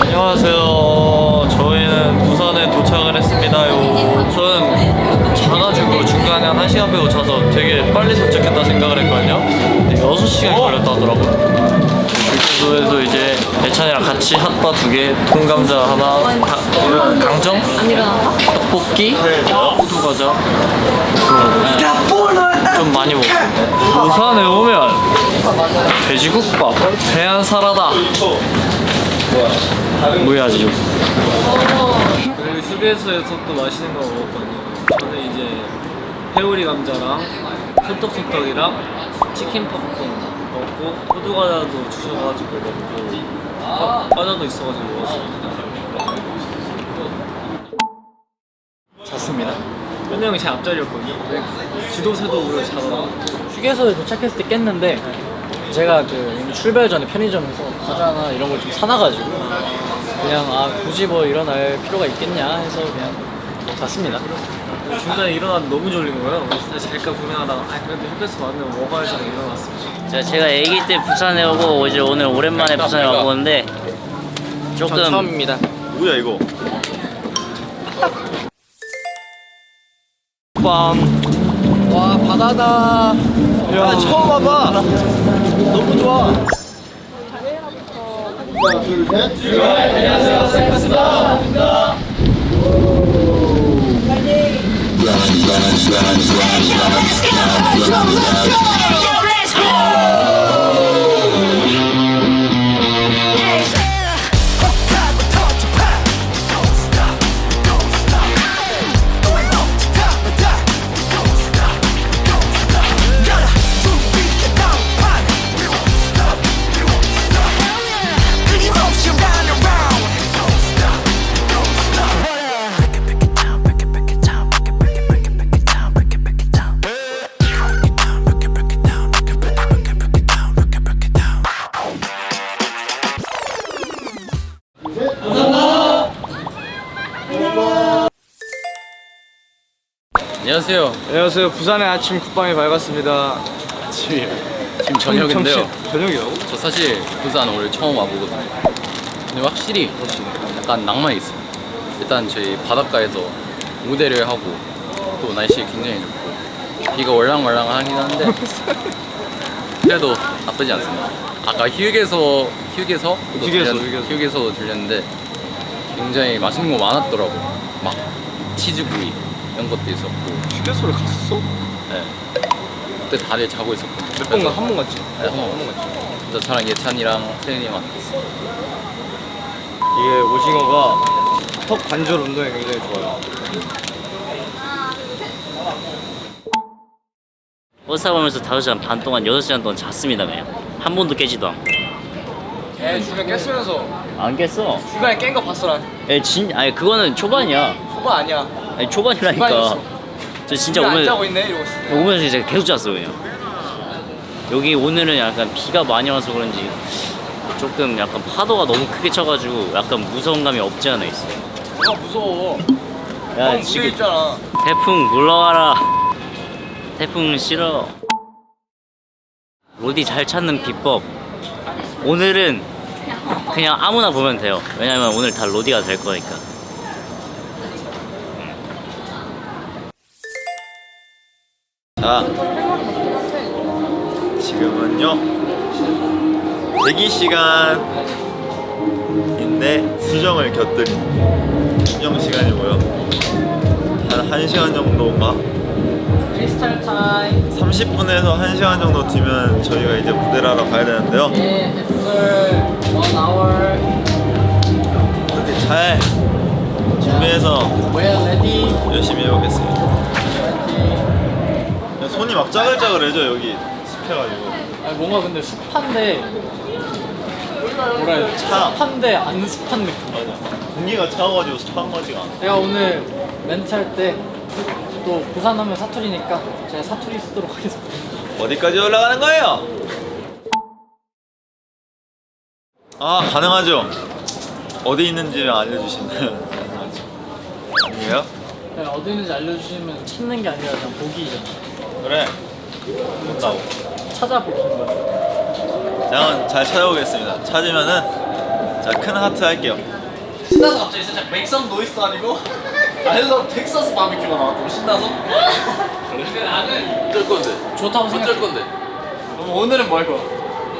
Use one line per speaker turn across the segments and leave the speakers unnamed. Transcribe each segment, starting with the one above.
안녕하세요. 저희는 부산에 도착을 했습니다요. 저는 자가지고 중간에 한 1시간 빼고 자서 되게 빨리 도착했다 생각을 했거든요. 근데 6시간이 걸렸다 하더라고요. 그래서 이제 예찬이랑 같이 핫바 2개, 통감자 하나, 강정,
안 일어나나?
떡볶이, 호두과자 좀 많이 먹었어요. 부산에 오면 돼지국밥, 해안사라다 뭐야지. 그리고 휴게소에서 또 맛있는 거 먹었거든요. 저는 이제 회오리 감자랑 소떡소떡이랑 치킨 팝콘 먹고 호두과자도 주셔가지고 먹고 과자도 있어가지고 먹었어요. 잤습니다. 현우 형이 제 앞자리였거든요. 지도새도 오히려 자더라고요. 휴게소에 도착했을 때 깼는데 제가 그 출발 전에 편의점에서 과자나 이런 걸 좀 사놔가지고 그냥 굳이 뭐 일어날 필요가 있겠냐 해서 그냥 잤습니다. 중간에 일어나도 너무 졸린 거예요. 그래서 다시 잘까 고민하다가 그래도 휴게소 왔는데 먹어야지 하고 일어났습니다.
제가 애기 때 부산에 오고 이제 오늘 오랜만에 부산에 와보는데 조금
전 처음입니다.
뭐야 이거?
와 바다다. 야 처음 와봐. 너무 좋아.
안녕하세요.
안녕하세요. 부산의 아침 국방이 밝았습니다.
지금 저녁인데요.
저녁이라고?
저 사실 부산 오늘 처음 와보거든요. 근데 확실히 약간 낭만이 있어요. 일단 저희 바닷가에서 무대를 하고 또 날씨 굉장히 좋고 비가 월랑월랑하긴 한데 그래도 나쁘지 않습니다. 아까 휴게소도 들렸는데 굉장히 맛있는 거 많았더라고요. 막 치즈구이 이런 것도 있었고.
휴게소를 갔었어?
네. 그때 다들 자고 있었거든요.
몇 번 가? 한 번 갔지?
네, 한 번 갔지. 그래서 저랑 예찬이랑 세윤이만 갔어요.
이게 오징어가 턱 관절 운동에 굉장히 좋아요.
버스 타고 가면서 5시간 반 동안 6시간 동안 잤습니다. 그냥 한 번도 깨지도 않고.
애 중간에 깼으면서
안 깼어.
중간에 깬 거 봤어 난.
아니 그거는 초반이야.
소바 아니야.
아니 초반이라니까.
초반이었어.
저 진짜
안
오늘
자고 있네 이러고 있어.
오면서 진짜 계속 잤어 그냥. 여기 오늘은 약간 비가 많이 와서 그런지 조금 약간 파도가 너무 크게 쳐가지고 약간 무서운 감이 없지 않아 있어.
뭐가 무서워.
야
무대
지금
있잖아.
태풍 물러가라. 태풍 싫어. 로디 잘 찾는 비법. 오늘은 그냥 아무나 보면 돼요. 왜냐면 오늘 다 로디가 될 거니까.
자, 지금은요 대기 시간인데 수정을 곁들인 수정 시간이고요. 한 1시간 정도인가?
크리스탈 타임.
30분에서 1시간 정도 뒤면 저희가 이제 무대를 하러 가야 되는데요.
예, 해프들 1 hour.
이렇게 잘 준비해서
Well ready.
열심히 해보겠습니다. 손이 막 짜글짜글해져 여기 습해가지고.
아니 뭔가 근데 습한데 뭐라 해야 돼?
차.
습한데 안 습한 느낌.
맞아. 공기가 차가워가지고 습한 거지가 않아.
제가 오늘 멘트 할 때 또 부산 하면 사투리니까 제가 사투리 쓰도록 하겠습니다.
어디까지 올라가는 거예요? 아 가능하죠. 어디 있는지를 알려주시면 가능하죠. 아니에요?
그냥 어디 있는지 알려주시면 찾는 게 아니라 그냥 보기잖아.
그래.
찾아보시는 거예요.
저는 잘 찾아보겠습니다. 찾으면은 자, 큰 하트 할게요.
신나서 갑자기 살짝 맥삼 노이스 아니고 아일러 텍사스 바비큐가 나왔다고 신나서? 근데 나는 어쩔 건데?
좋다고 생각해.
어쩔 건데? 그럼 오늘은 뭐 할 거야?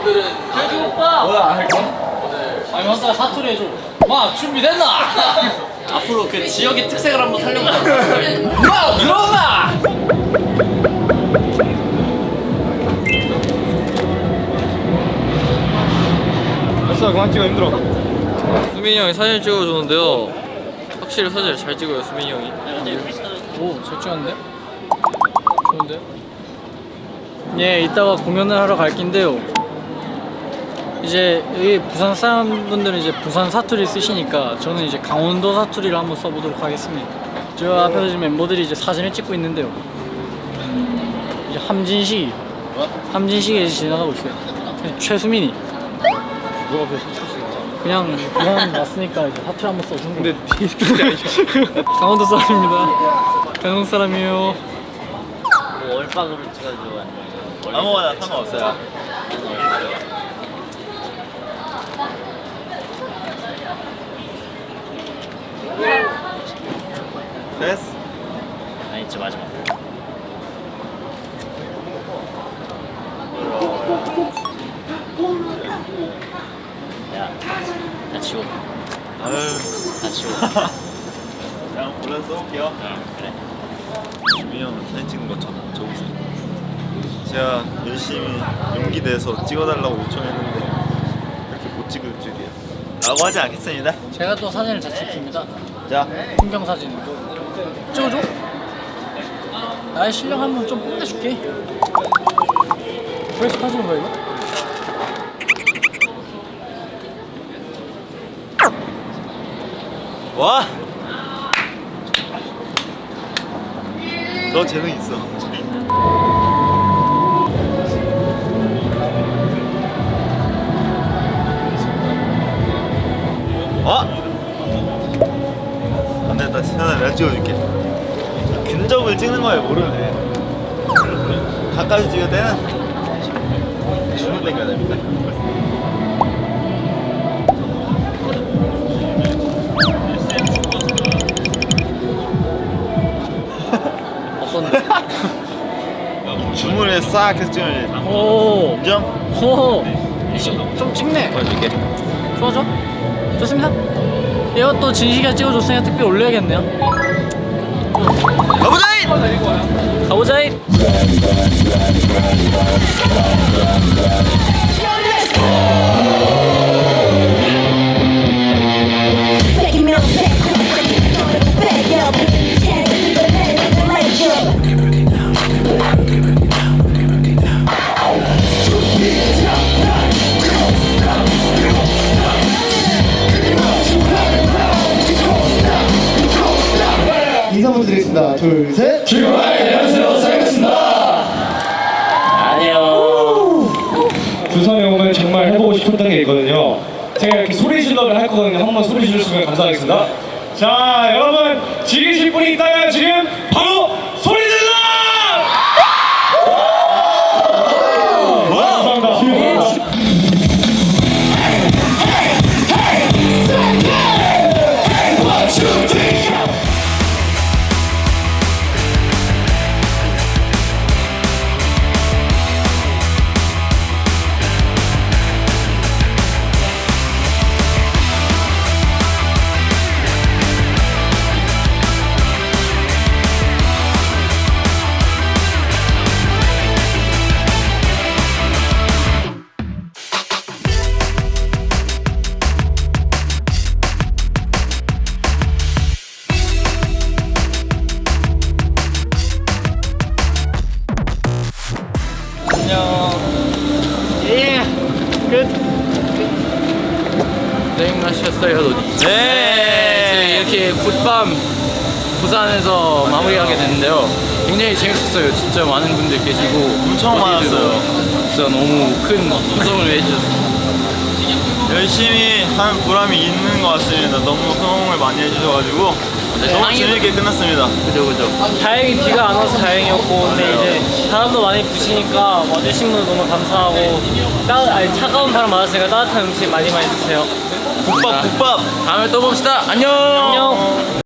오늘은
그래도 오빠. 뭐야 할 거?
오늘
아니 마스터 사투리 해줘. 마 준비됐나?
앞으로 그 지역의 특색을 한번 살려보자.
마 들어온나?
됐어, 그만 찍어. 힘들어.
수민이 형이 사진 찍어주는데요. 확실히 사진을 잘 찍어요, 수민이 형이.
오잘 찍었는데? 좋은데? 예 이따가 공연을 하러 갈 긴데요. 이제 여기 부산 사람분들은 이제 부산 사투리 쓰시니까 저는 이제 강원도 사투리를 한번 써보도록 하겠습니다. 저 앞에서 지금 멤버들이 이제 사진을 찍고 있는데요. 이제 함진식이 이제 지나가고 있어요. 최수민이 그냥 부산 왔으니까 이제 사투리 한번 써준 거. 근데 강원도 사람입니다. 강원 사람이에요.
뭐 얼빵으로 찍어주고
아무거나 상관없어요. 됐어.
아니 저 마지막. 야, 다 치워.
아유,
다 치워.
그냥 골라 써볼게요.
그래.
주민이 형 사진 찍는 것처럼 적으세요. 제가 열심히 용기 내서 찍어달라고 요청했는데 이렇게 못 찍을 줄이야. 라고 하지 않겠습니다.
제가 또 사진을 잘 찍습니다.
자,
풍경 사진 찍어줘. 나의 실력 한번 좀 뽐내줄게. 프레시 타주는 거야 이거?
와! 너 재능 있어. 안 됐다. 현아 내가 찍어줄게. 근접을 찍는 거에 모르네. 가까이 찍을 때는 주문 당겨야 됩니다.
어떤데?
주문을 싹 해서 찍어야지.
오,
인정?
호, 좀 찍네.
보여줄게.
좋아져? 좋습니다. 이것도 진식이가 찍어줬으니까 특별히 올려야겠네요.
가보자잇!
가보자잇.
Begging me up, beg up,
인사 한번 드리겠습니다. 둘, 셋.
안녕.
부산에 오면 정말 해보고 싶었던 게 있거든요. 제가 이렇게 소리 질러를 할 거거든요. 한번 소리 질러주시면 감사하겠습니다. 자, 여러분 즐기실 분이 있다면 지금 바로 소리 질러! 감사합니다.
예, 끝.
땡 마셨어요, 너니?
네.
이렇게 굿밤 부산에서 마무리하게 됐는데요. 굉장히 재밌었어요. 진짜 많은 분들 계시고
엄청 많았어요.
진짜 너무 큰 후성을 해주셨어요.
열심히 한 보람이 있는 것 같습니다. 너무 호응을 많이 해주셔가지고 너무 재밌게 끝났습니다.
그죠.
다행히 비가 안 와서 다행이었고, 근데 이제 바람도 많이 부시니까 와주신 분 너무 감사하고, 차가운 바람 맞았으니까 따뜻한 음식 많이 드세요.
국밥.
다음에 또 봅시다. 안녕.
안녕.